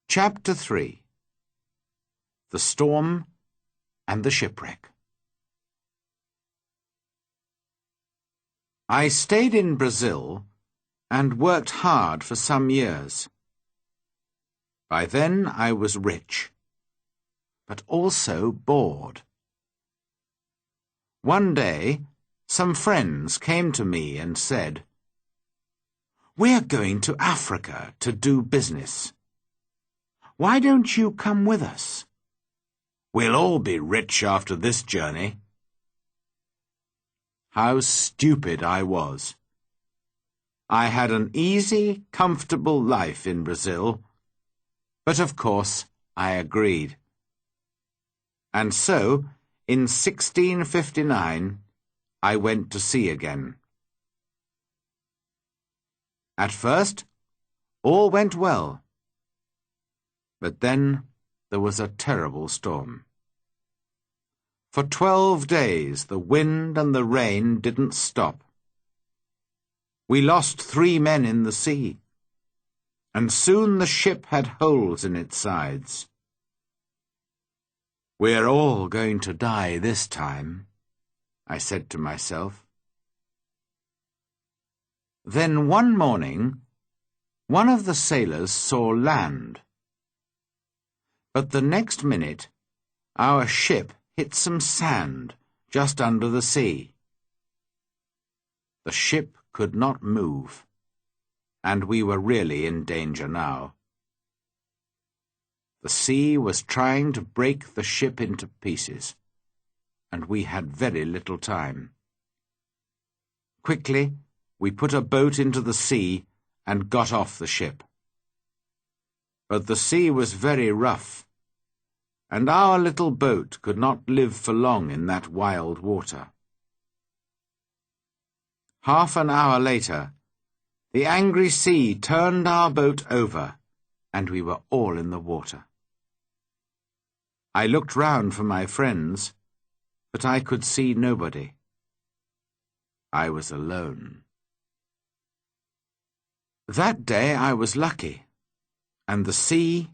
Chapter 3. The Storm and the Shipwreck. I stayed in Brazil and worked hard for some years. By then I was rich, but also bored. One day, some friends came to me and said, "We're going to Africa to do business. Why don't you come with us? We'll all be rich after this journey." How stupid I was. I had an easy, comfortable life in Brazil, but of course I agreed. And so, in 1659, I went to sea again. At first, all went well. But then there was a terrible storm. For 12 days the wind and the rain didn't stop. We lost 3 men in the sea, and soon the ship had holes in its sides. "We're all going to die this time," I said to myself. Then one morning, one of the sailors saw land. But the next minute, our ship hit some sand just under the sea. The ship could not move, and we were really in danger now. The sea was trying to break the ship into pieces, and we had very little time. Quickly, we put a boat into the sea and got off the ship. But the sea was very rough, and our little boat could not live for long in that wild water. Half an hour later, the angry sea turned our boat over, and we were all in the water. I looked round for my friends, but I could see nobody. I was alone. That day I was lucky, and the sea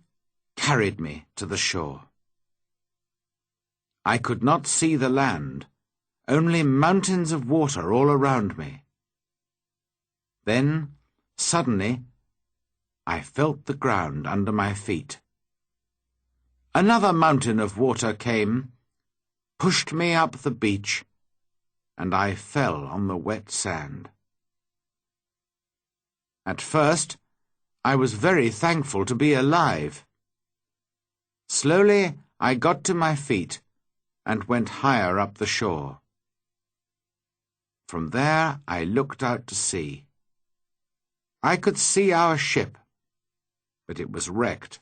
carried me to the shore. I could not see the land, only mountains of water all around me. Then, suddenly, I felt the ground under my feet. Another mountain of water came, pushed me up the beach, and I fell on the wet sand. At first, I was very thankful to be alive. Slowly, I got to my feet and went higher up the shore. From there, I looked out to sea. I could see our ship, but it was wrecked,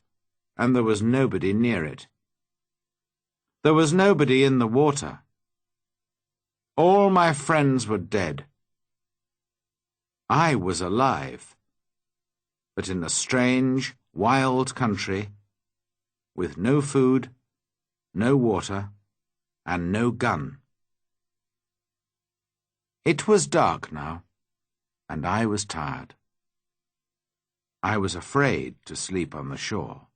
and there was nobody near it. There was nobody in the water. All my friends were dead. I was alive, but in a strange, wild country, with no food, no water, and no gun. It was dark now, and I was tired. I was afraid to sleep on the shore.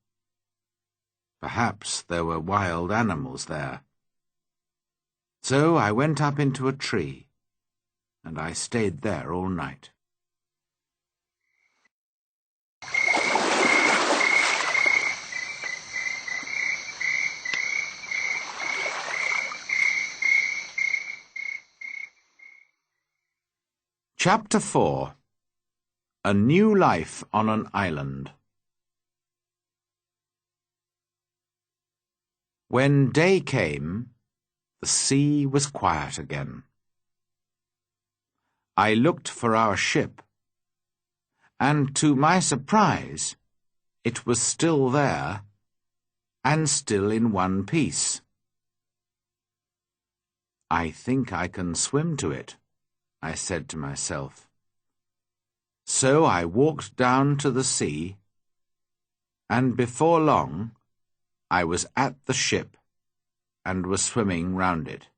Perhaps there were wild animals there. So I went up into a tree, and I stayed there all night. Chapter 4. A New Life on an Island. When day came, the sea was quiet again. I looked for our ship, and to my surprise, it was still there, and still in one piece. "I think I can swim to it," I said to myself. So I walked down to the sea, and before long I was at the ship and was swimming round it.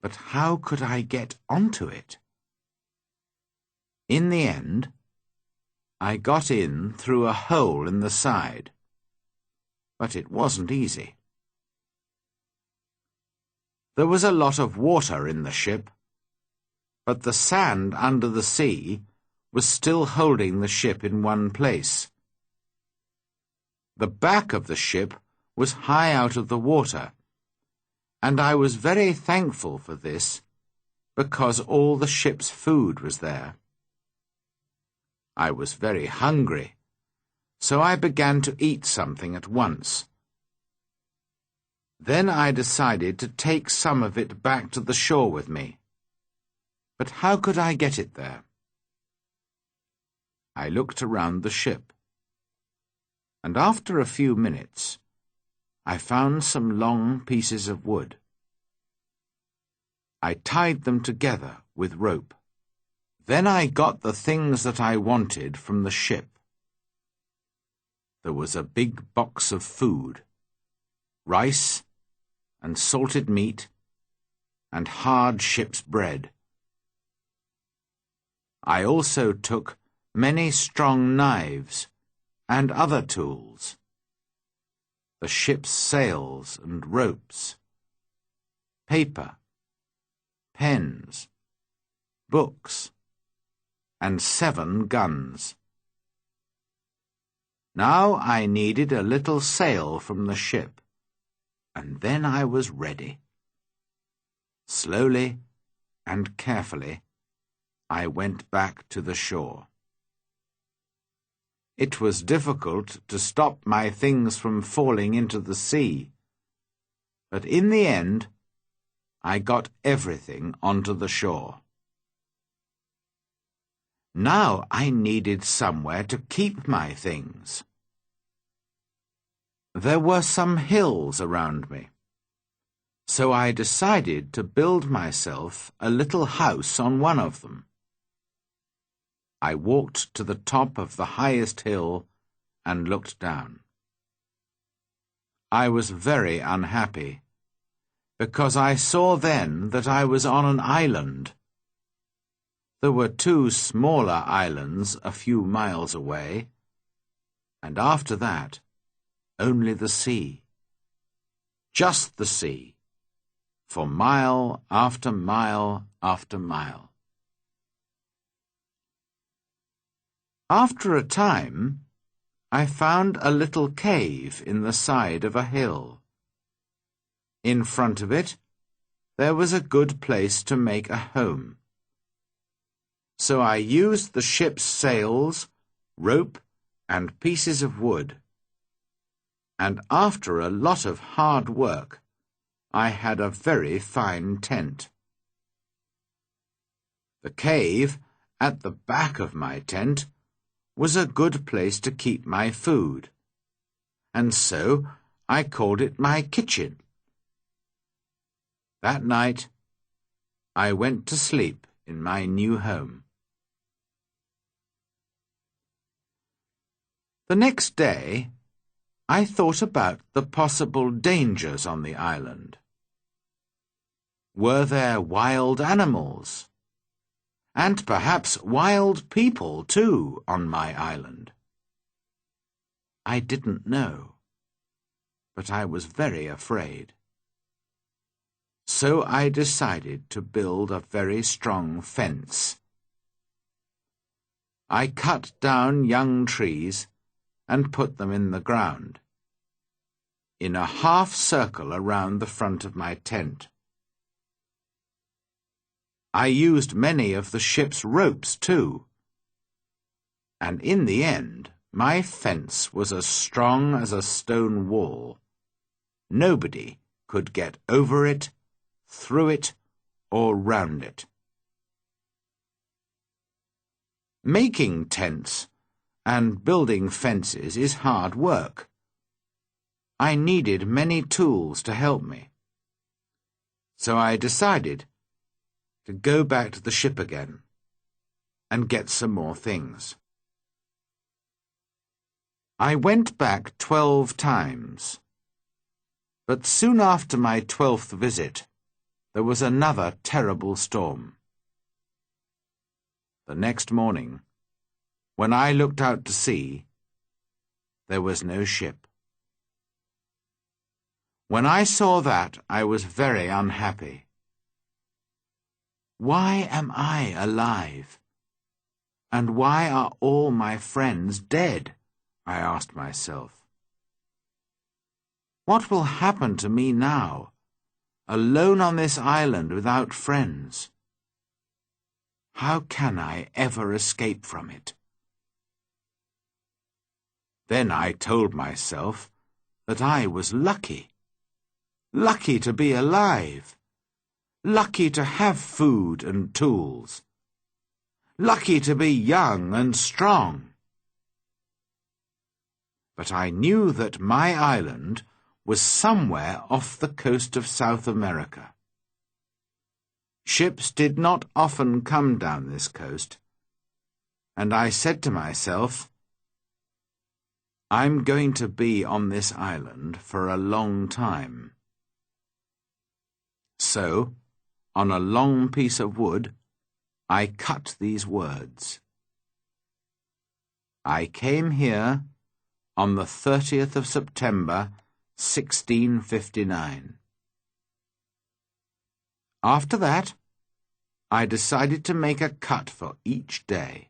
But how could I get onto it? In the end, I got in through a hole in the side, but it wasn't easy. There was a lot of water in the ship, but the sand under the sea was still holding the ship in one place. The back of the ship was high out of the water, and I was very thankful for this, because all the ship's food was there. I was very hungry, so I began to eat something at once. Then I decided to take some of it back to the shore with me. But how could I get it there? I looked around the ship, and after a few minutes, I found some long pieces of wood. I tied them together with rope. Then I got the things that I wanted from the ship. There was a big box of food, rice and salted meat and hard ship's bread. I also took many strong knives and other tools, the ship's sails and ropes, paper, pens, books, and 7 guns. Now I needed a little sail from the ship, and then I was ready. Slowly and carefully, I went back to the shore. It was difficult to stop my things from falling into the sea, but in the end, I got everything onto the shore. Now I needed somewhere to keep my things. There were some hills around me, so I decided to build myself a little house on one of them. I walked to the top of the highest hill and looked down. I was very unhappy, because I saw then that I was on an island. There were 2 smaller islands a few miles away, and after that, only the sea. Just the sea, for mile after mile after mile. After a time, I found a little cave in the side of a hill. In front of it, there was a good place to make a home. So I used the ship's sails, rope, and pieces of wood. And after a lot of hard work, I had a very fine tent. The cave, at the back of my tent, was a good place to keep my food, and so I called it my kitchen. That night, I went to sleep in my new home. The next day, I thought about the possible dangers on the island. Were there wild animals? And perhaps wild people, too, on my island? I didn't know, but I was very afraid. So I decided to build a very strong fence. I cut down young trees and put them in the ground, in a half circle around the front of my tent. I used many of the ship's ropes, too, and in the end, my fence was as strong as a stone wall. Nobody could get over it, through it, or round it. Making tents and building fences is hard work. I needed many tools to help me. So I decided to go back to the ship again and get some more things. I went back 12 times, but soon after my 12th visit, there was another terrible storm. The next morning, When I looked out to sea, there was no ship. When I saw that, I was very unhappy. Why am I alive? And why are all my friends dead? I asked myself. What will happen to me now, alone on this island without friends? How can I ever escape from it? Then I told myself that I was lucky. Lucky to be alive. Lucky to have food and tools. Lucky to be young and strong. But I knew that my island was somewhere off the coast of South America. Ships did not often come down this coast, and I said to myself, I'm going to be on this island for a long time. So, on a long piece of wood, I cut these words. I came here on the 30th of September, 1659. After that, I decided to make a cut for each day.